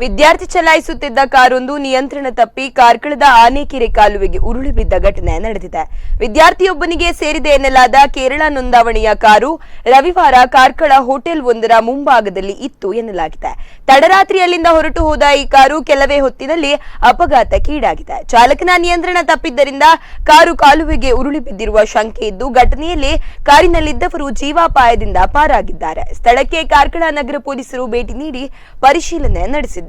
ವಿದ್ಯಾರ್ಥಿ ಚಲಾಯಿಸುತ್ತಿದ್ದ ಕಾರೊಂದು ನಿಯಂತ್ರಣ ತಪ್ಪಿ ಕಾರ್ಕಳದ ಆನೆಕೆರೆ ಕಾಲುವೆಗೆ ಉರುಳಿ ಬಿದ್ದ ಘಟನೆ ನಡೆದಿದೆ. ವಿದ್ಯಾರ್ಥಿಯೊಬ್ಬನಿಗೆ ಸೇರಿದೆ ಎನ್ನಲಾದ ಕೇರಳ ನೋಂದಾವಣಿಯ ಕಾರು ರವಿವಾರ ಕಾರ್ಕಳ ಹೋಟೆಲ್ ಒಂದರ ಮುಂಭಾಗದಲ್ಲಿ ಇತ್ತು ಎನ್ನಲಾಗಿದೆ. ತಡರಾತ್ರಿ ಅಲ್ಲಿಂದ ಹೊರಟು ಹೋದ ಈ ಕಾರು ಕೆಲವೇ ಹೊತ್ತಿನಲ್ಲಿ ಅಪಘಾತಕ್ಕೀಡಾಗಿದೆ. ಚಾಲಕನ ನಿಯಂತ್ರಣ ತಪ್ಪಿದ್ದರಿಂದ ಕಾರು ಕಾಲುವೆಗೆ ಉರುಳಿ ಬಿದ್ದಿರುವ ಶಂಕೆ ಇದ್ದು, ಘಟನೆಯಲ್ಲಿ ಕಾರಿನಲ್ಲಿದ್ದವರು ಜೀವಾಪಾಯದಿಂದ ಪಾರಾಗಿದ್ದಾರೆ. ಸ್ಥಳಕ್ಕೆ ಕಾರ್ಕಳ ನಗರ ಪೊಲೀಸರು ಭೇಟಿ ನೀಡಿ ಪರಿಶೀಲನೆ ನಡೆಸಿದ್ದಾರೆ.